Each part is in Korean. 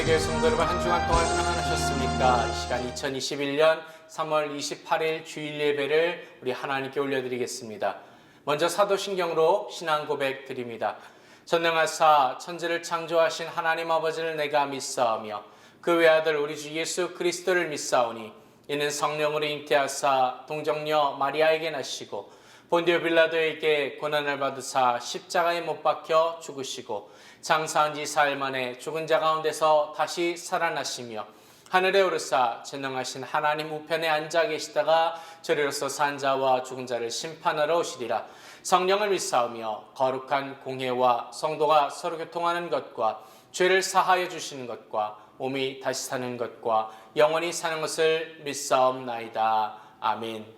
우리교회 성도 여러분, 한 주간 동안 평안하셨습니까? 이 시간 2021년 3월 28일 주일 예배를 우리 하나님께 올려드리겠습니다. 먼저 사도신경으로 신앙 고백 드립니다. 전능하사 천지를 창조하신 하나님 아버지를 내가 믿사오며 그 외아들 우리 주 예수 그리스도를 믿사오니 이는 성령으로 잉태하사 동정녀 마리아에게 나시고 본디오 빌라도에게 고난을 받으사 십자가에 못 박혀 죽으시고 장사한 지 사흘 만에 죽은 자 가운데서 다시 살아나시며 하늘에 오르사 전능하신 하나님 우편에 앉아 계시다가 저리로서 산 자와 죽은 자를 심판하러 오시리라. 성령을 믿사오며 거룩한 공회와 성도가 서로 교통하는 것과 죄를 사하여 주시는 것과 몸이 다시 사는 것과 영원히 사는 것을 믿사옵나이다. 아멘.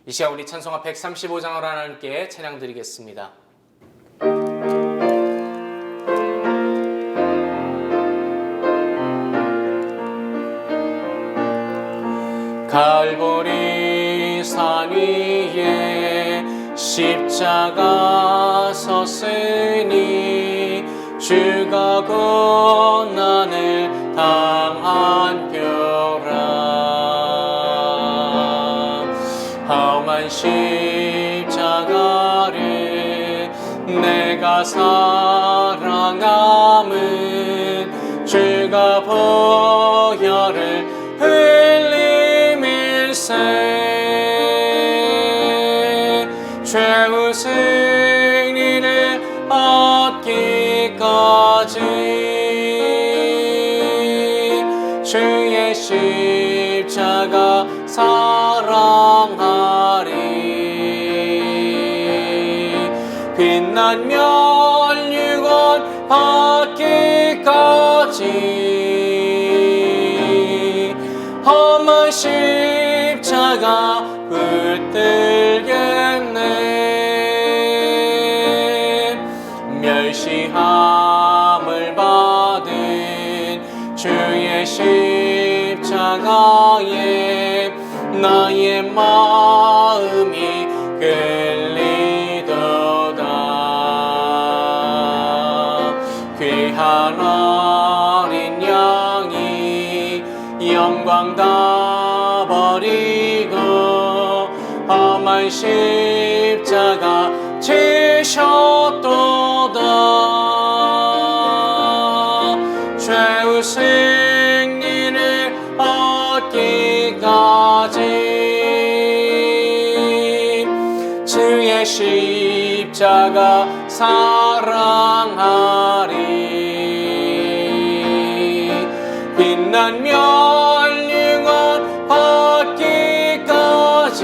이 시간 우리 찬송가 135장으로 하나님께 찬양 드리겠습니다. 갈보리 산 위에 십자가 섰으니 주가 고난을 당한 표라. 험한 십자가를 내가 사랑함은 주가 보혈을 최후 승리를 얻기까지 주의 십자가 사랑하리. 빛난 면류관 받기까지 험한 십자가 붙들겠네. 멸시함을 받은 주의 십자가에 나의 마음이 끌리도다. 귀한 어린 양이 영광 다 버리고 험한 십자가 지셨도다. 최후 승리를 얻기까지 주의 십자가 사랑하리. 빛난 면류관 받기까지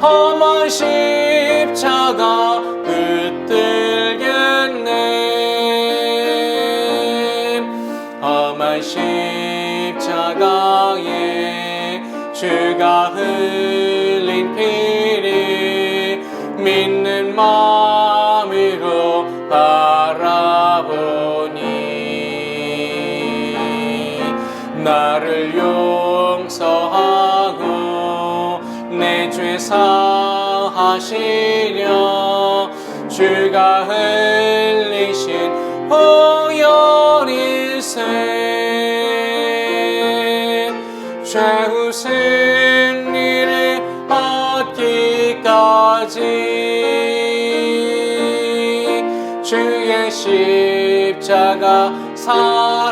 험한 십자가 붙들겠네. 험한 십자가에 주가 흘린 피를 믿는 마음으로 바라보니 나를 용서하고 내 죄 사하시려 주가 흘리신 보혈일세. 최후 승리를 얻기까지 주의 십자가 사랑하리.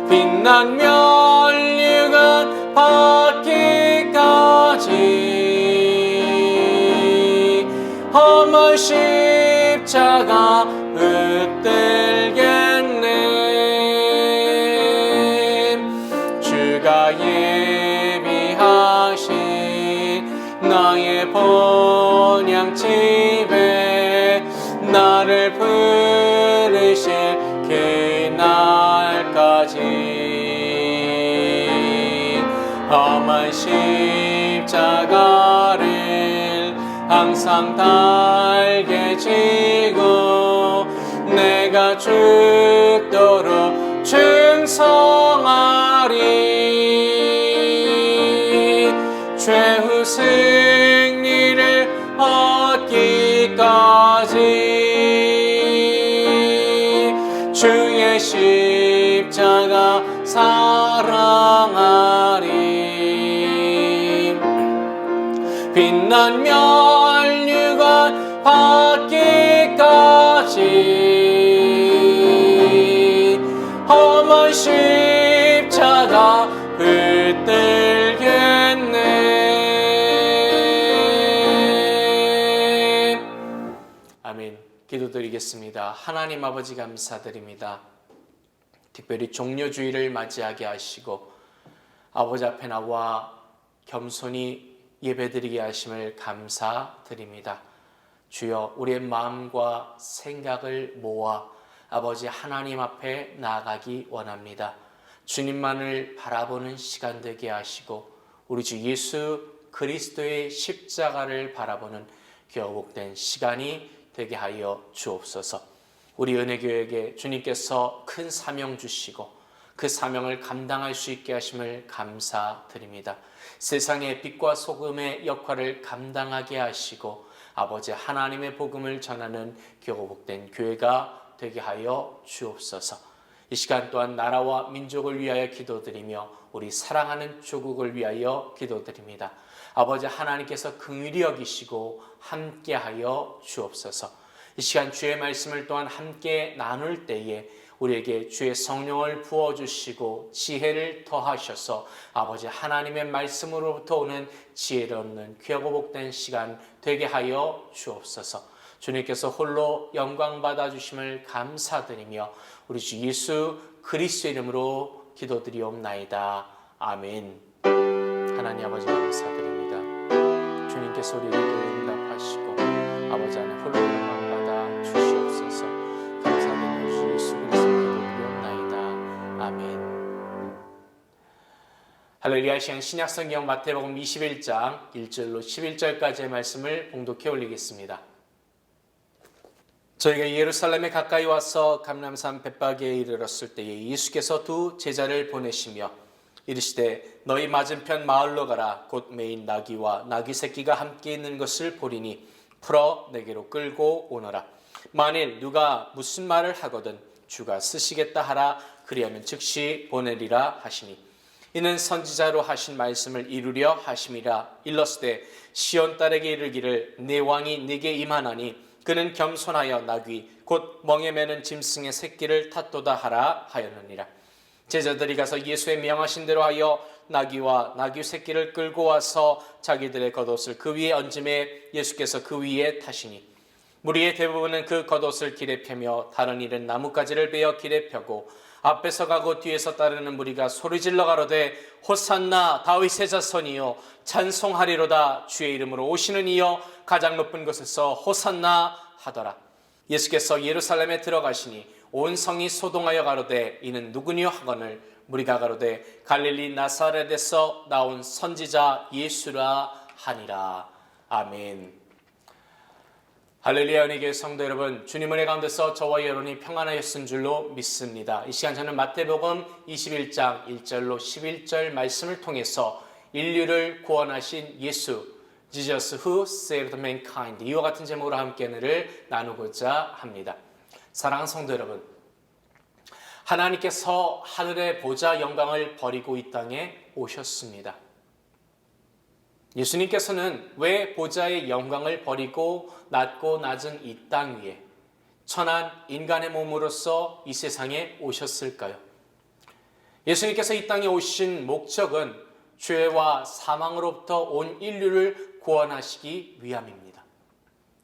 빛난 면류관 받기까지 험한 십자가 붙들겠네. 주가 예비하신 나의 본향집에 나를 부르실 그날까지 험한 십자가를 항상 달게 지고 내가 죽도록 충성하리. 최후 승리를 얻기까지 빛난 면류관 받기까지 험한 십자가 붙들겠네. 아멘. 기도드리겠습니다. 하나님 아버지 감사드립니다. 특별히 종려주의를 맞이하게 하시고 아버지 앞에 나와 겸손히 예배드리게 하심을 감사드립니다. 주여, 우리의 마음과 생각을 모아 아버지 하나님 앞에 나아가기 원합니다. 주님만을 바라보는 시간 되게 하시고 우리 주 예수 그리스도의 십자가를 바라보는 교복된 시간이 되게 하여 주옵소서. 우리 은혜교회에게 주님께서 큰 사명 주시고 그 사명을 감당할 수 있게 하심을 감사드립니다. 세상의 빛과 소금의 역할을 감당하게 하시고 아버지 하나님의 복음을 전하는 교복된 교회가 되게 하여 주옵소서. 이 시간 또한 나라와 민족을 위하여 기도드리며 우리 사랑하는 조국을 위하여 기도드립니다. 아버지 하나님께서 긍휼히 여기시고 함께하여 주옵소서. 이 시간 주의 말씀을 또한 함께 나눌 때에 우리에게 주의 성령을 부어주시고 지혜를 더하셔서 아버지 하나님의 말씀으로부터 오는 지혜를 얻는 귀하고 복된 시간 되게 하여 주옵소서. 주님께서 홀로 영광 받아주심을 감사드리며 우리 주 예수 그리스도의 이름으로 기도드리옵나이다. 아멘. 하나님 아버지 감사드립니다. 주님께서 우리 기도에 응답하시고 아버지 안에 홀로 영광 받아 주시옵소서. 감사드리며 주 예수 그리스도의 기도드리옵나이다. 아멘. 할렐루야. 시간 신약성경 마태복음 21장 1절로 11절까지의 말씀을 봉독해 올리겠습니다. 저희가 예루살렘에 가까이 와서 감람산 벳바게에 이르렀을 때에 예수께서 두 제자를 보내시며 이르시되 너희 맞은편 마을로 가라. 곧 매인 나귀와 나귀 새끼가 함께 있는 것을 보리니 풀어 내게로 끌고 오너라. 만일 누가 무슨 말을 하거든 주가 쓰시겠다 하라. 그리하면 즉시 보내리라 하시니 이는 선지자로 하신 말씀을 이루려 하심이라. 일렀으되 시온 딸에게 이르기를 내 왕이 네게 임하나니 그는 겸손하여 나귀 곧 멍에 매는 짐승의 새끼를 탔도다 하라 하였느니라. 제자들이 가서 예수의 명하신 대로 하여 나귀와 나귀 새끼를 끌고 와서 자기들의 겉옷을 그 위에 얹음에 예수께서 그 위에 타시니 무리의 대부분은 그 겉옷을 길에 펴며 다른 이는 나뭇가지를 베어 길에 펴고 앞에서 가고 뒤에서 따르는 무리가 소리질러 가로되 호산나 다윗의 자손이여 찬송하리로다. 주의 이름으로 오시는 이여 가장 높은 곳에서 호산나 하더라. 예수께서 예루살렘에 들어가시니 온 성이 소동하여 가로되 이는 누구니요 하거늘 무리가 가로되 갈릴리 나사렛에서 나온 선지자 예수라 하니라. 아멘. 할렐루야. 은혜교회 성도 여러분, 주님 은혜 가운데서 저와 여러분이 평안하였은 줄로 믿습니다. 이 시간 저는 마태복음 21장 1절로 11절 말씀을 통해서 인류를 구원하신 예수 Jesus who saved mankind 이와 같은 제목으로 함께 은혜를 나누고자 합니다. 사랑하는 성도 여러분, 하나님께서 하늘의 보좌 영광을 버리고 이 땅에 오셨습니다. 예수님께서는 왜 보좌의 영광을 버리고 낮고 낮은 이 땅 위에 천한 인간의 몸으로서 이 세상에 오셨을까요? 예수님께서 이 땅에 오신 목적은 죄와 사망으로부터 온 인류를 구원하시기 위함입니다.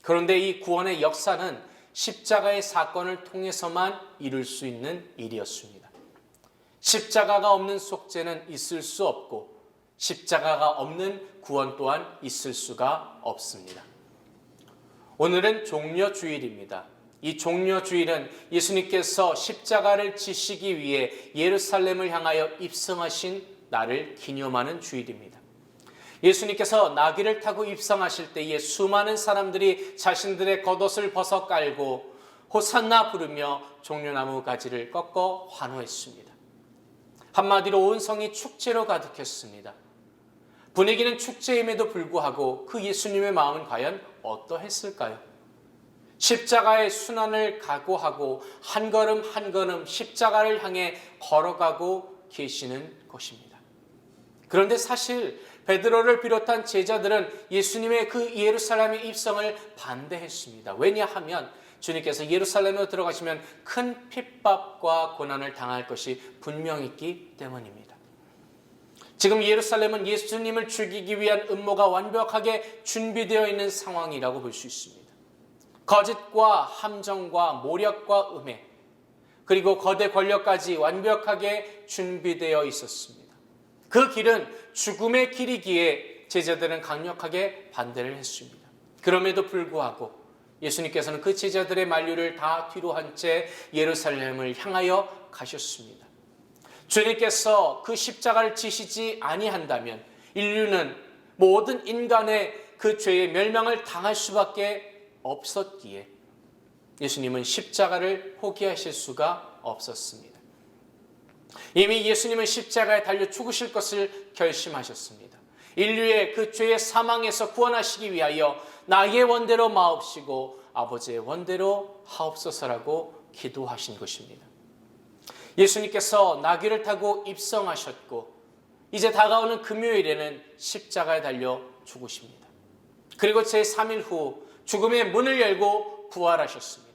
그런데 이 구원의 역사는 십자가의 사건을 통해서만 이룰 수 있는 일이었습니다. 십자가가 없는 속죄는 있을 수 없고 십자가가 없는 구원 또한 있을 수가 없습니다. 오늘은 종려주일입니다. 이 종려주일은 예수님께서 십자가를 지시기 위해 예루살렘을 향하여 입성하신 날을 기념하는 주일입니다. 예수님께서 나귀를 타고 입성하실 때에 수많은 사람들이 자신들의 겉옷을 벗어 깔고 호산나 부르며 종려나무 가지를 꺾어 환호했습니다. 한마디로 온 성이 축제로 가득했습니다. 분위기는 축제임에도 불구하고 그 예수님의 마음은 과연 어떠했을까요? 십자가의 순환을 각오하고 한 걸음 한 걸음 십자가를 향해 걸어가고 계시는 것입니다. 그런데 사실 베드로를 비롯한 제자들은 예수님의 그 예루살렘의 입성을 반대했습니다. 왜냐하면 주님께서 예루살렘으로 들어가시면 큰 핍박과 고난을 당할 것이 분명했기 때문입니다. 지금 예루살렘은 예수님을 죽이기 위한 음모가 완벽하게 준비되어 있는 상황이라고 볼 수 있습니다. 거짓과 함정과 모략과 음해, 그리고 거대 권력까지 완벽하게 준비되어 있었습니다. 그 길은 죽음의 길이기에 제자들은 강력하게 반대를 했습니다. 그럼에도 불구하고 예수님께서는 그 제자들의 만류를 다 뒤로 한 채 예루살렘을 향하여 가셨습니다. 주님께서 그 십자가를 지시지 아니한다면 인류는 모든 인간의 그 죄의 멸망을 당할 수밖에 없었기에 예수님은 십자가를 포기하실 수가 없었습니다. 이미 예수님은 십자가에 달려 죽으실 것을 결심하셨습니다. 인류의 그 죄의 사망에서 구원하시기 위하여 나의 원대로 마옵시고 아버지의 원대로 하옵소서라고 기도하신 것입니다. 예수님께서 나귀를 타고 입성하셨고 이제 다가오는 금요일에는 십자가에 달려 죽으십니다. 그리고 제3일 후 죽음의 문을 열고 부활하셨습니다.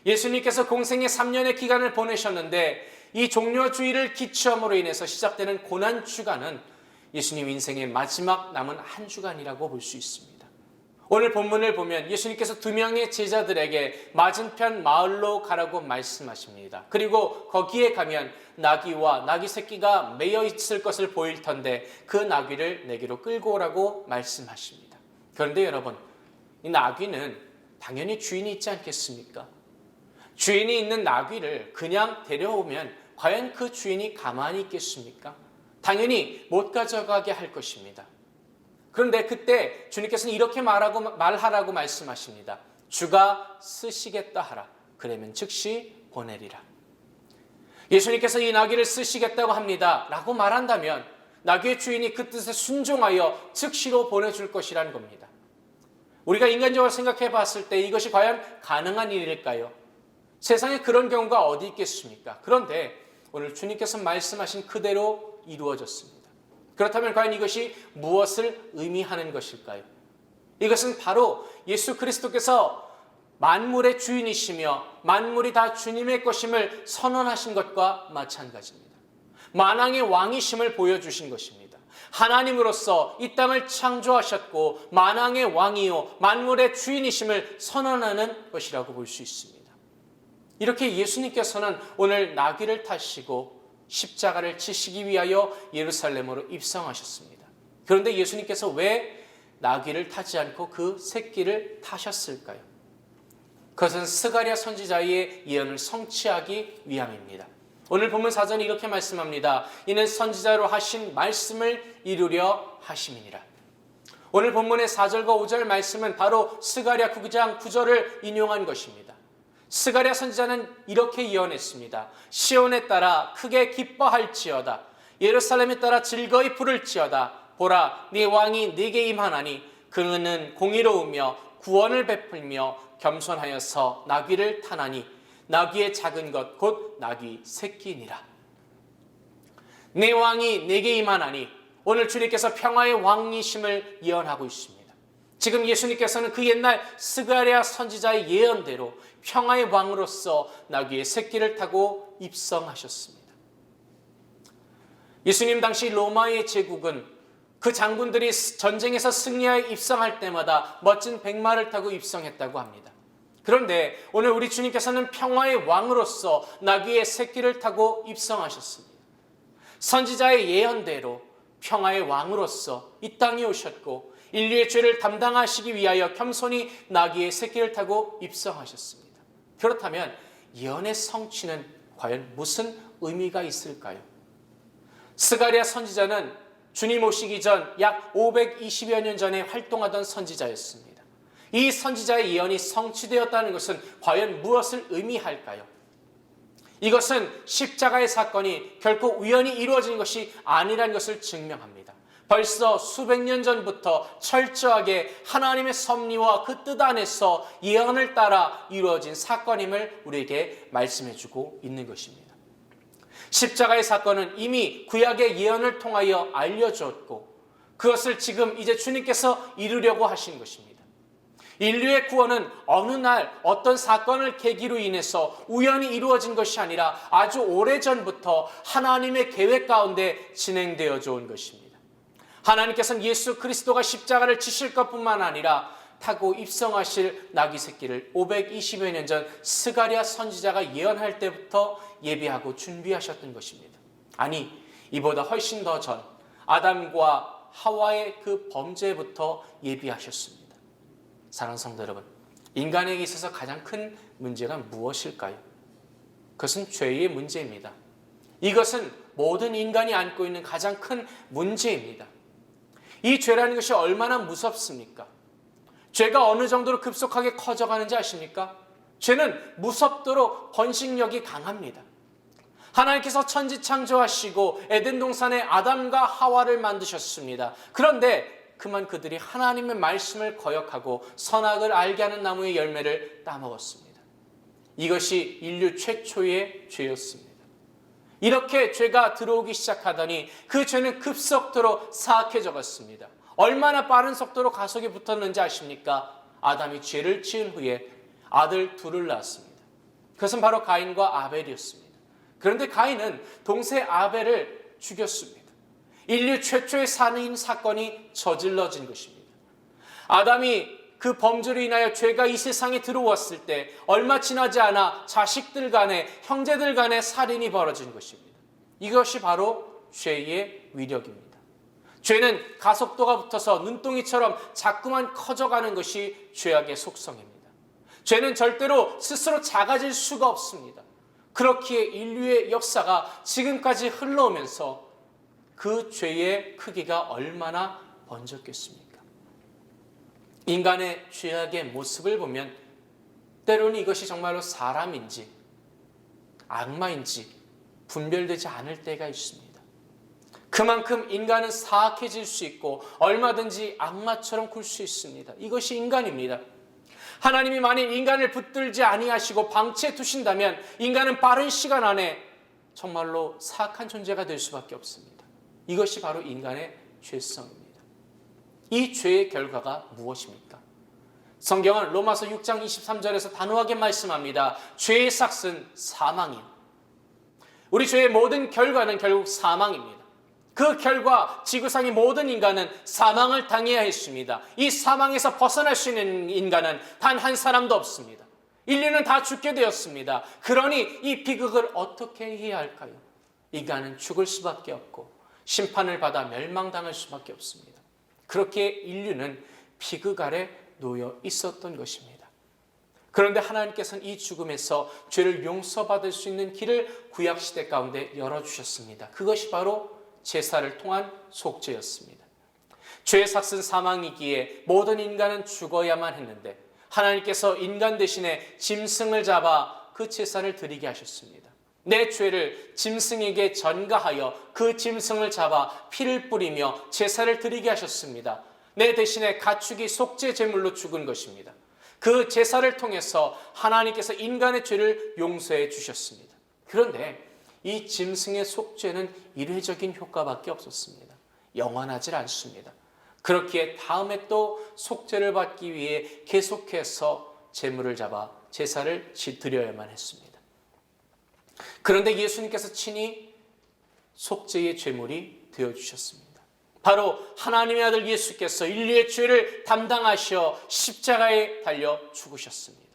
예수님께서 공생의 3년의 기간을 보내셨는데 이 종려주의를 기초함으로 인해서 시작되는 고난주간은 예수님 인생의 마지막 남은 한 주간이라고 볼 수 있습니다. 오늘 본문을 보면 예수님께서 2명의 제자들에게 맞은편 마을로 가라고 말씀하십니다. 그리고 거기에 가면 나귀와 나귀 새끼가 매여 있을 것을 보일 텐데 그 나귀를 내게로 끌고 오라고 말씀하십니다. 그런데 여러분, 이 나귀는 당연히 주인이 있지 않겠습니까? 주인이 있는 나귀를 그냥 데려오면 과연 그 주인이 가만히 있겠습니까? 당연히 못 가져가게 할 것입니다. 그런데 그때 주님께서는 이렇게 말하라고 말씀하십니다. 주가 쓰시겠다 하라. 그러면 즉시 보내리라. 예수님께서 이 나귀를 쓰시겠다고 합니다. 라고 말한다면 나귀의 주인이 그 뜻에 순종하여 즉시로 보내줄 것이라는 겁니다. 우리가 인간적으로 생각해 봤을 때 이것이 과연 가능한 일일까요? 세상에 그런 경우가 어디 있겠습니까? 그런데 오늘 주님께서 말씀하신 그대로 이루어졌습니다. 그렇다면 과연 이것이 무엇을 의미하는 것일까요? 이것은 바로 예수 그리스도께서 만물의 주인이시며 만물이 다 주님의 것임을 선언하신 것과 마찬가지입니다. 만왕의 왕이심을 보여주신 것입니다. 하나님으로서 이 땅을 창조하셨고 만왕의 왕이요 만물의 주인이심을 선언하는 것이라고 볼 수 있습니다. 이렇게 예수님께서는 오늘 나귀를 타시고 십자가를 지시기 위하여 예루살렘으로 입성하셨습니다. 그런데 예수님께서 왜 나귀를 타지 않고 그 새끼를 타셨을까요? 그것은 스가랴 선지자의 예언을 성취하기 위함입니다. 오늘 본문 4절이 이렇게 말씀합니다. 이는 선지자로 하신 말씀을 이루려 하심이니라. 오늘 본문의 4절과 5절 말씀은 바로 스가랴 9장 9절을 인용한 것입니다. 스가랴 선지자는 이렇게 예언했습니다. 시온에 따라 크게 기뻐할지어다. 예루살렘에 따라 즐거이 부를지어다. 보라, 네 왕이 네게 임하나니 그는 공의로우며 구원을 베풀며 겸손하여서 나귀를 타나니 나귀의 작은 것 곧 나귀 새끼니라. 네 왕이 네게 임하나니 오늘 주님께서 평화의 왕이심을 예언하고 있습니다. 지금 예수님께서는 그 옛날 스가랴 선지자의 예언대로 평화의 왕으로서 나귀의 새끼를 타고 입성하셨습니다. 예수님 당시 로마의 제국은 그 장군들이 전쟁에서 승리하여 입성할 때마다 멋진 백마를 타고 입성했다고 합니다. 그런데 오늘 우리 주님께서는 평화의 왕으로서 나귀의 새끼를 타고 입성하셨습니다. 선지자의 예언대로 평화의 왕으로서 이 땅에 오셨고 인류의 죄를 담당하시기 위하여 겸손히 나귀의 새끼를 타고 입성하셨습니다. 그렇다면 예언의 성취는 과연 무슨 의미가 있을까요? 스가랴 선지자는 주님 오시기 전 약 520여 년 전에 활동하던 선지자였습니다. 이 선지자의 예언이 성취되었다는 것은 과연 무엇을 의미할까요? 이것은 십자가의 사건이 결코 우연히 이루어진 것이 아니라는 것을 증명합니다. 벌써 수백 년 전부터 철저하게 하나님의 섭리와 그 뜻 안에서 예언을 따라 이루어진 사건임을 우리에게 말씀해주고 있는 것입니다. 십자가의 사건은 이미 구약의 예언을 통하여 알려졌고 그것을 지금 이제 주님께서 이루려고 하신 것입니다. 인류의 구원은 어느 날 어떤 사건을 계기로 인해서 우연히 이루어진 것이 아니라 아주 오래전부터 하나님의 계획 가운데 진행되어져 온 것입니다. 하나님께서는 예수 그리스도가 십자가를 지실 것뿐만 아니라 타고 입성하실 나귀 새끼를 520여 년 전 스가랴 선지자가 예언할 때부터 예비하고 준비하셨던 것입니다. 아니, 이보다 훨씬 더 전 아담과 하와의 그 범죄부터 예비하셨습니다. 사랑하는 성도 여러분, 인간에게 있어서 가장 큰 문제가 무엇일까요? 그것은 죄의 문제입니다. 이것은 모든 인간이 안고 있는 가장 큰 문제입니다. 이 죄라는 것이 얼마나 무섭습니까? 죄가 어느 정도로 급속하게 커져가는지 아십니까? 죄는 무섭도록 번식력이 강합니다. 하나님께서 천지 창조하시고 에덴 동산에 아담과 하와를 만드셨습니다. 그런데 그만 그들이 하나님의 말씀을 거역하고 선악을 알게 하는 나무의 열매를 따먹었습니다. 이것이 인류 최초의 죄였습니다. 이렇게 죄가 들어오기 시작하더니 그 죄는 급속도로 사악해져 갔습니다. 얼마나 빠른 속도로 가속이 붙었는지 아십니까? 아담이 죄를 지은 후에 아들 둘을 낳았습니다. 그것은 바로 가인과 아벨이었습니다. 그런데 가인은 동생 아벨을 죽였습니다. 인류 최초의 살인 사건이 저질러진 것입니다. 아담이 그 범죄로 인하여 죄가 이 세상에 들어왔을 때 얼마 지나지 않아 자식들 간에, 형제들 간에 살인이 벌어진 것입니다. 이것이 바로 죄의 위력입니다. 죄는 가속도가 붙어서 눈동이처럼 자꾸만 커져가는 것이 죄악의 속성입니다. 죄는 절대로 스스로 작아질 수가 없습니다. 그렇기에 인류의 역사가 지금까지 흘러오면서 그 죄의 크기가 얼마나 번졌겠습니까? 인간의 죄악의 모습을 보면 때로는 이것이 정말로 사람인지 악마인지 분별되지 않을 때가 있습니다. 그만큼 인간은 사악해질 수 있고 얼마든지 악마처럼 굴 수 있습니다. 이것이 인간입니다. 하나님이 만일 인간을 붙들지 아니하시고 방치해 두신다면 인간은 빠른 시간 안에 정말로 사악한 존재가 될 수밖에 없습니다. 이것이 바로 인간의 죄성입니다. 이 죄의 결과가 무엇입니까? 성경은 로마서 6장 23절에서 단호하게 말씀합니다. 죄의 삭은 사망이요. 우리 죄의 모든 결과는 결국 사망입니다. 그 결과 지구상의 모든 인간은 사망을 당해야 했습니다. 이 사망에서 벗어날 수 있는 인간은 단 한 사람도 없습니다. 인류는 다 죽게 되었습니다. 그러니 이 비극을 어떻게 해야 할까요? 인간은 죽을 수밖에 없고 심판을 받아 멸망당할 수밖에 없습니다. 그렇게 인류는 비극 아래 놓여 있었던 것입니다. 그런데 하나님께서는 이 죽음에서 죄를 용서받을 수 있는 길을 구약시대 가운데 열어주셨습니다. 그것이 바로 제사를 통한 속죄였습니다. 죄의 삭은 사망이기에 모든 인간은 죽어야만 했는데 하나님께서 인간 대신에 짐승을 잡아 그 제사를 드리게 하셨습니다. 내 죄를 짐승에게 전가하여 그 짐승을 잡아 피를 뿌리며 제사를 드리게 하셨습니다. 내 대신에 가축이 속죄 제물로 죽은 것입니다. 그 제사를 통해서 하나님께서 인간의 죄를 용서해 주셨습니다. 그런데 이 짐승의 속죄는 일회적인 효과밖에 없었습니다. 영원하지 않습니다. 그렇기에 다음에 또 속죄를 받기 위해 계속해서 제물을 잡아 제사를 드려야만 했습니다. 그런데 예수님께서 친히 속죄의 제물이 되어주셨습니다. 바로 하나님의 아들 예수께서 인류의 죄를 담당하셔 십자가에 달려 죽으셨습니다.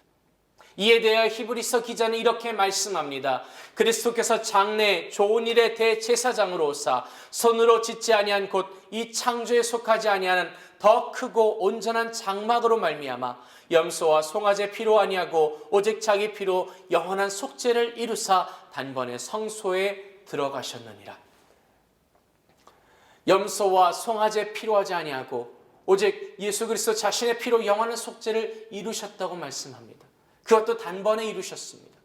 이에 대하여 히브리서 기자는 이렇게 말씀합니다. 그리스도께서 장래 좋은 일의 대제사장으로 오사 손으로 짓지 아니한 곧 이 창조에 속하지 아니하는 더 크고 온전한 장막으로 말미암아 염소와 송아지 피로 아니하고 오직 자기 피로 영원한 속죄를 이루사 단번에 성소에 들어가셨느니라. 염소와 송아지에 피로 하지 아니하고 오직 예수 그리스도 자신의 피로 영원한 속죄를 이루셨다고 말씀합니다. 그것도 단번에 이루셨습니다.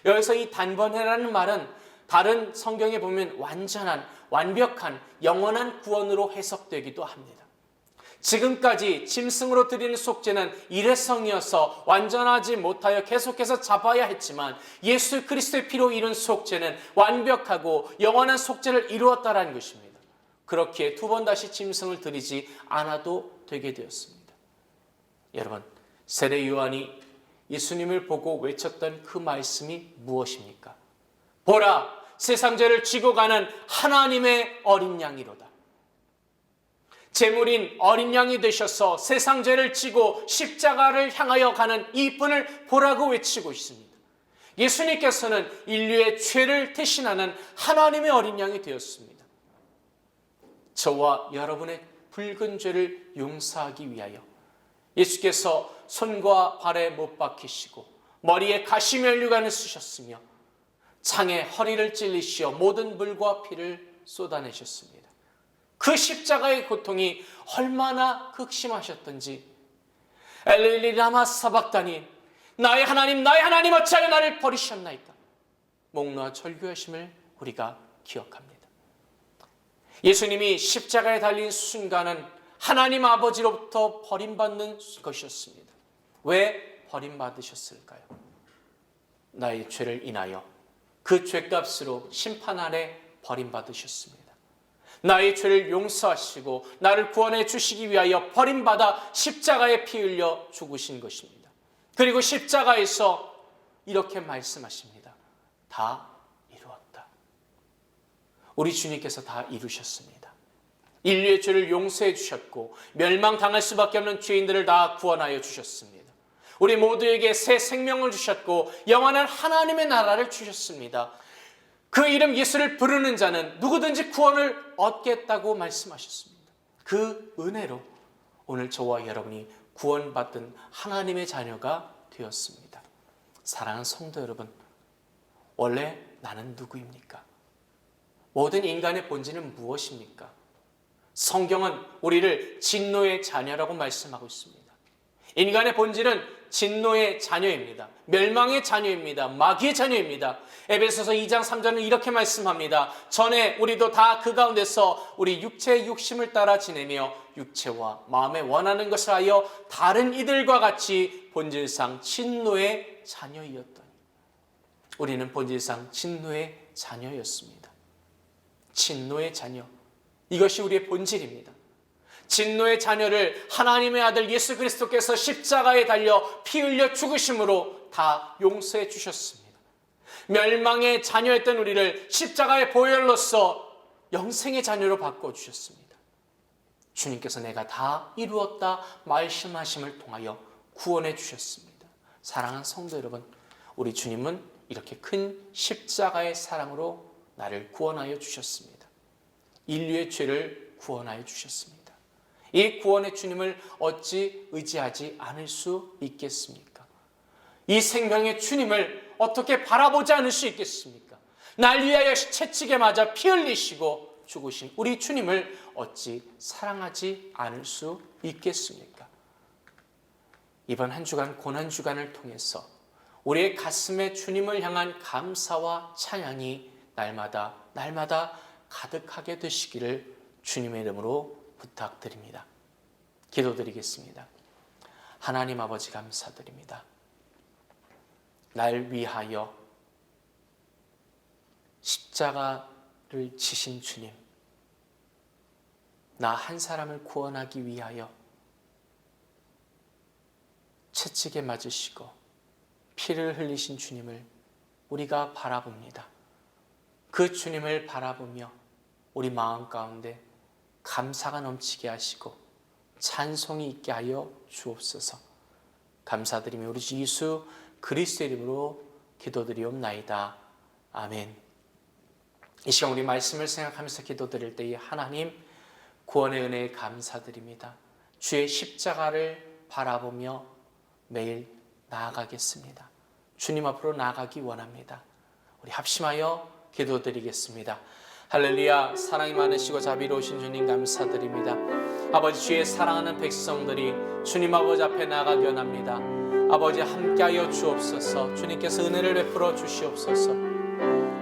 여기서 이 단번에라는 말은 다른 성경에 보면 완전한, 완벽한, 영원한 구원으로 해석되기도 합니다. 지금까지 짐승으로 드리는 속죄는 일회성이어서 완전하지 못하여 계속해서 잡아야 했지만 예수 그리스도의 피로 이룬 속죄는 완벽하고 영원한 속죄를 이루었다라는 것입니다. 그렇기에 두 번 다시 짐승을 드리지 않아도 되게 되었습니다. 여러분, 세례 요한이 예수님을 보고 외쳤던 그 말씀이 무엇입니까? 보라, 세상 죄를 지고 가는 하나님의 어린 양이로다. 제물인 어린 양이 되셔서 세상 죄를 지고 십자가를 향하여 가는 이분을 보라고 외치고 있습니다. 예수님께서는 인류의 죄를 대신하는 하나님의 어린 양이 되었습니다. 저와 여러분의 붉은 죄를 용서하기 위하여 예수께서 손과 발에 못 박히시고 머리에 가시면류관을 쓰셨으며 창에 허리를 찔리시어 모든 물과 피를 쏟아내셨습니다. 그 십자가의 고통이 얼마나 극심하셨던지 엘리 라마 사박다니 나의 하나님 어찌하여 나를 버리셨나이까 목놓아 절규하심을 우리가 기억합니다. 예수님이 십자가에 달린 순간은 하나님 아버지로부터 버림받는 것이었습니다. 왜 버림받으셨을까요? 나의 죄를 인하여 그 죄값으로 심판 아래 버림받으셨습니다. 나의 죄를 용서하시고 나를 구원해 주시기 위하여 버림받아 십자가에 피 흘려 죽으신 것입니다. 그리고 십자가에서 이렇게 말씀하십니다. 다 이루었다. 우리 주님께서 다 이루셨습니다. 인류의 죄를 용서해 주셨고 멸망당할 수밖에 없는 죄인들을 다 구원하여 주셨습니다. 우리 모두에게 새 생명을 주셨고 영원한 하나님의 나라를 주셨습니다. 그 이름 예수를 부르는 자는 누구든지 구원을 얻겠다고 말씀하셨습니다. 그 은혜로 오늘 저와 여러분이 구원받은 하나님의 자녀가 되었습니다. 사랑하는 성도 여러분, 원래 나는 누구입니까? 모든 인간의 본질은 무엇입니까? 성경은 우리를 진노의 자녀라고 말씀하고 있습니다. 인간의 본질은 진노의 자녀입니다. 멸망의 자녀입니다. 마귀의 자녀입니다. 에베소서 2장 3절은 이렇게 말씀합니다. 전에 우리도 다 그 가운데서 우리 육체의 욕심을 따라 지내며 육체와 마음에 원하는 것을 하여 다른 이들과 같이 본질상 진노의 자녀이었더니 우리는 본질상 진노의 자녀였습니다. 진노의 자녀, 이것이 우리의 본질입니다. 진노의 자녀를 하나님의 아들 예수 그리스도께서 십자가에 달려 피 흘려 죽으심으로 다 용서해 주셨습니다. 멸망의 자녀였던 우리를 십자가의 보혈로서 영생의 자녀로 바꿔주셨습니다. 주님께서 내가 다 이루었다 말씀하심을 통하여 구원해 주셨습니다. 사랑하는 성도 여러분, 우리 주님은 이렇게 큰 십자가의 사랑으로 나를 구원하여 주셨습니다. 인류의 죄를 구원하여 주셨습니다. 이 구원의 주님을 어찌 의지하지 않을 수 있겠습니까? 이 생명의 주님을 어떻게 바라보지 않을 수 있겠습니까? 날 위하여 채찍에 맞아 피 흘리시고 죽으신 우리 주님을 어찌 사랑하지 않을 수 있겠습니까? 이번 한 주간 고난주간을 통해서 우리의 가슴에 주님을 향한 감사와 찬양이 날마다 가득하게 되시기를 주님의 이름으로 부탁드립니다. 기도드리겠습니다. 하나님 아버지 감사드립니다. 날 위하여 십자가를 지신 주님, 나 한 사람을 구원하기 위하여 채찍에 맞으시고 피를 흘리신 주님을 우리가 바라봅니다. 그 주님을 바라보며 우리 마음 가운데 감사가 넘치게 하시고 찬송이 있게 하여 주옵소서. 감사드리며 우리 주 예수 그리스도의 이름으로 기도드리옵나이다. 아멘. 이 시간 우리 말씀을 생각하면서 기도드릴 때에 하나님 구원의 은혜에 감사드립니다. 주의 십자가를 바라보며 매일 나아가겠습니다. 주님 앞으로 나아가기 원합니다. 우리 합심하여 기도드리겠습니다. 할렐루야. 사랑이 많으시고 자비로우신 주님 감사드립니다. 아버지, 주의 사랑하는 백성들이 주님 아버지 앞에 나아가기 원합니다. 아버지 함께하여 주옵소서. 주님께서 은혜를 베풀어 주시옵소서.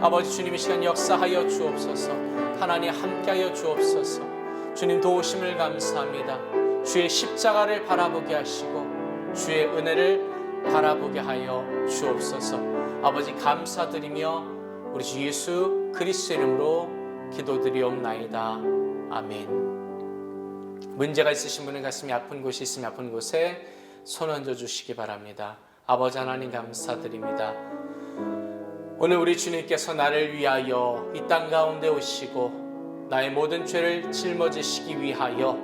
아버지, 주님 이 시간 역사하여 주옵소서. 하나님 함께하여 주옵소서. 주님 도우심을 감사합니다. 주의 십자가를 바라보게 하시고 주의 은혜를 바라보게 하여 주옵소서. 아버지 감사드리며 우리 주 예수 그리스도 이름으로 기도드리옵나이다. 아멘. 문제가 있으신 분은 가슴이 아픈 곳이 있으면 아픈 곳에 손 얹어 주시기 바랍니다. 아버지 하나님 감사드립니다. 오늘 우리 주님께서 나를 위하여 이 땅 가운데 오시고 나의 모든 죄를 짊어지시기 위하여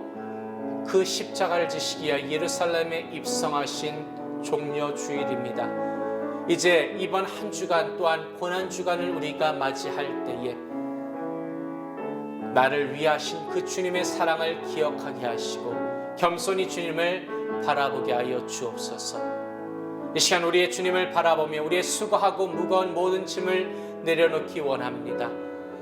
그 십자가를 지시기 위하여 예루살렘에 입성하신 종려 주일입니다. 이제 이번 한 주간 또한 고난주간을 우리가 맞이할 때에 나를 위하신 그 주님의 사랑을 기억하게 하시고 겸손히 주님을 바라보게 하여 주옵소서. 이 시간 우리의 주님을 바라보며 우리의 수고하고 무거운 모든 짐을 내려놓기 원합니다.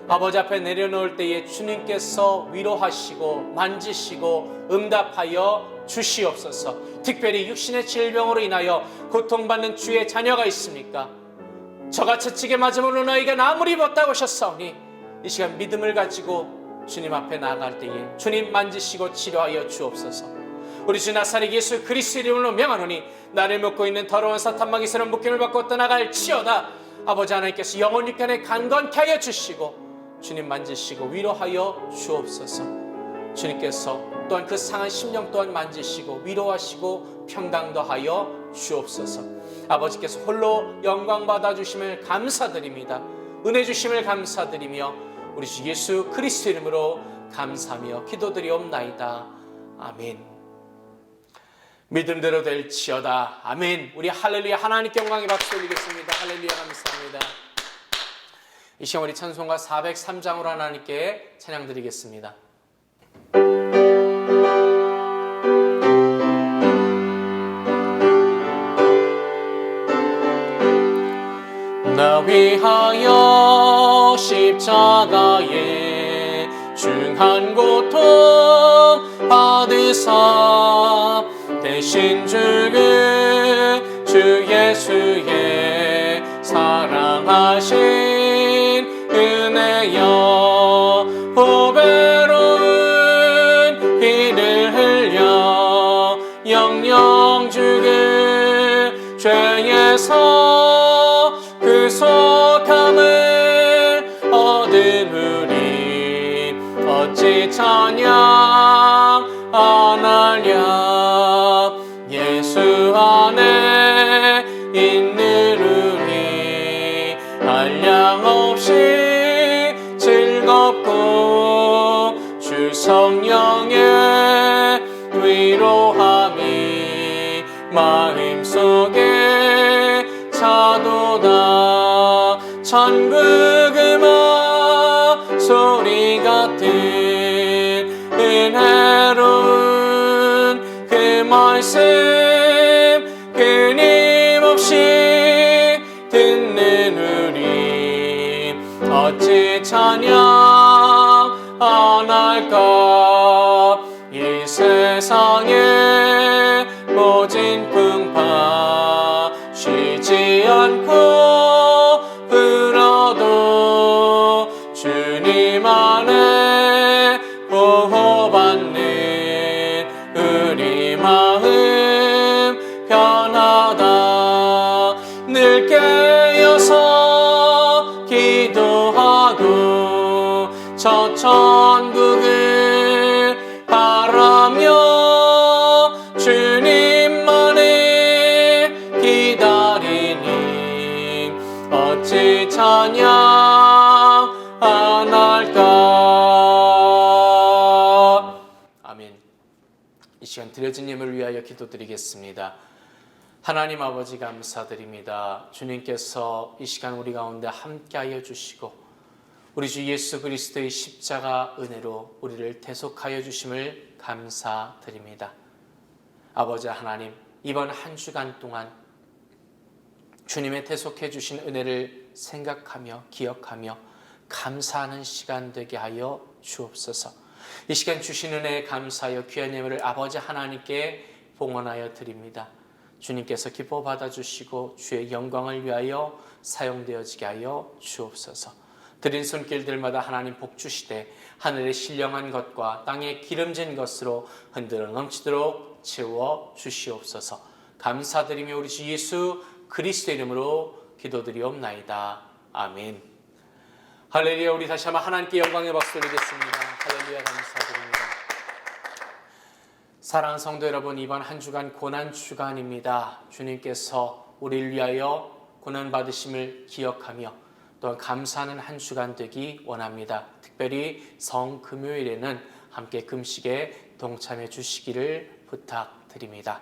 아버지 앞에 내려놓을 때에 주님께서 위로하시고 만지시고 응답하여 주시옵소서. 특별히 육신의 질병으로 인하여 고통받는 주의 자녀가 있습니까? 저가 채찍에 맞음으로 너희가 나무를 입었다고 하셨사오니 이 시간 믿음을 가지고 주님 앞에 나아갈 때에 주님 만지시고 치료하여 주옵소서. 우리 주 나사렛 예수 그리스도 이름으로 명하노니 나를 묶고 있는 더러운 사탄 마귀스러운 묶임을 받고 떠나갈지어다. 아버지 하나님께서 영혼 육간에 강건케 하여 주시고 주님 만지시고 위로하여 주옵소서. 주님께서 또한 그 상한 심령 또한 만지시고 위로하시고 평강도 하여 주옵소서. 아버지께서 홀로 영광 받아주심을 감사드립니다. 은혜 주심을 감사드리며 우리 주 예수 그리스도 이름으로 감사하며 기도드리옵나이다. 아멘. 믿음대로 될지어다. 아멘. 우리 할렐루야 하나님께 영광의 박수 올리겠습니다. 할렐루야 감사합니다. 이 시간 우리 찬송가 403장으로 하나님께 찬양 드리겠습니다. 나 위하여 십자가에 중한 고통 받으사 대신 죽은 주 예수의 사랑하신 은혜여 보배로운 피를 흘려 영영 죽은 죄에서 그 속함을 얻은 우리 어찌 찬양 안 하랴. 예수 안에 있는 우리 한량없이 즐겁고 주 성령의 위로함이 마음속에 차도다. 천국 음악 소리 같은 은혜로운 그 말씀 끊임없이 듣는 우리 어찌 찬양 안 할까. 이 세상의 모진 풍파 쉬지 않고 불어도 주님 안에 보호받는 우리 마음 편하다. 늘 깨어서 기도하고 저 천국을 바라며 주님만을 기다리니 어찌 찬양 안 할까. 아멘. 이 시간 드려진 예물을 위하여 기도드리겠습니다. 하나님 아버지 감사드립니다. 주님께서 이 시간 우리 가운데 함께하여 주시고 우리 주 예수 그리스도의 십자가 은혜로 우리를 대속하여 주심을 감사드립니다. 아버지 하나님, 이번 한 주간 동안 주님의 대속해 주신 은혜를 생각하며 기억하며 감사하는 시간 되게 하여 주옵소서. 이 시간 주신 은혜에 감사하여 귀한 예물을 아버지 하나님께 봉헌하여 드립니다. 주님께서 기뻐 받아주시고 주의 영광을 위하여 사용되어지게 하여 주옵소서. 드린 손길들마다 하나님 복 주시되 하늘의 신령한 것과 땅의 기름진 것으로 흔들어 넘치도록 채워 주시옵소서. 감사드리며 우리 주 예수 그리스도 이름으로 기도드리옵나이다. 아멘. 할렐루야. 우리 다시 한번 하나님께 영광의 박수 드리겠습니다. 할렐루야 감사드립니다. 사랑하는 성도 여러분, 이번 한 주간 고난 주간입니다. 주님께서 우리를 위하여 고난 받으심을 기억하며 또한 감사하는 한 주간 되기 원합니다. 특별히 성금요일에는 함께 금식에 동참해 주시기를 부탁드립니다.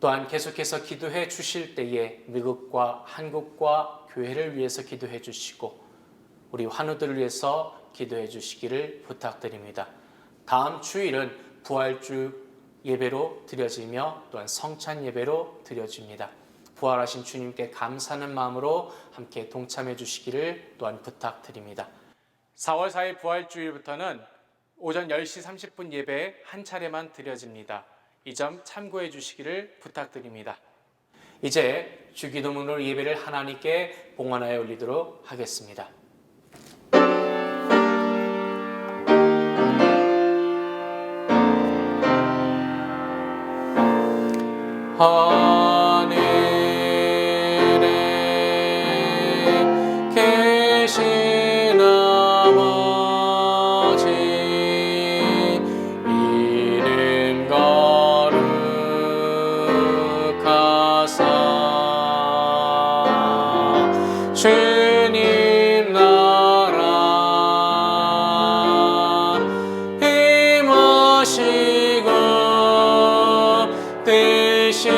또한 계속해서 기도해 주실 때에 미국과 한국과 교회를 위해서 기도해 주시고 우리 환우들을 위해서 기도해 주시기를 부탁드립니다. 다음 주일은 부활주 예배로 드려지며 또한 성찬 예배로 드려집니다. 부활하신 주님께 감사하는 마음으로 함께 동참해 주시기를 또한 부탁드립니다. 4월 4일 부활주일부터는 오전 10시 30분 예배 한 차례만 드려집니다. 이 점 참고해 주시기를 부탁드립니다. 이제 주기도문으로 예배를 하나님께 봉헌하여 올리도록 하겠습니다. 하늘에 계신 아버지 이름 거룩하사 주님 나라 임하시고 뜻이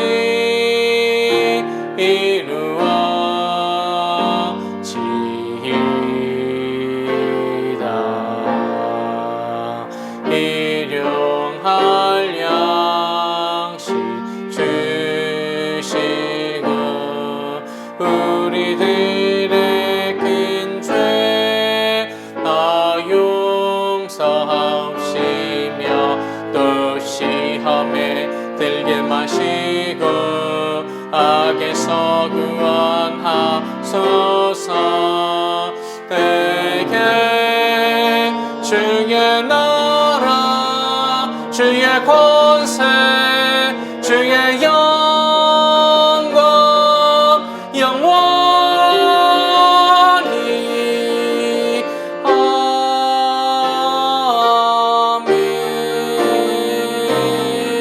이루어지이다. 일용할 양식 주시고 우리들의 큰 죄 다 용서하시며 또 시험에 들게 마시고 악에서 구원하소서. 대개 주의 나라 주의 권세 주의 영광 영원히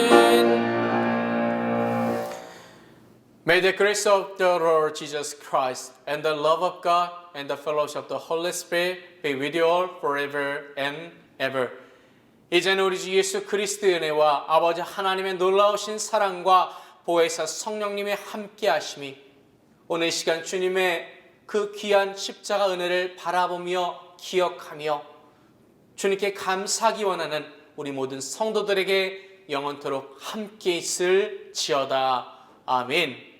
아멘. May the grace of the Lord Jesus Christ and the love of God and the fellowship of the Holy Spirit be with you all forever and ever. 이제는 우리 주 예수 그리스도의 은혜와 아버지 하나님의 놀라우신 사랑과 보혜사 성령님의 함께 하심이 오늘 시간 주님의 그 귀한 십자가 은혜를 바라보며 기억하며 주님께 감사하기 원하는 우리 모든 성도들에게 영원토록 함께 있을지어다. 아멘.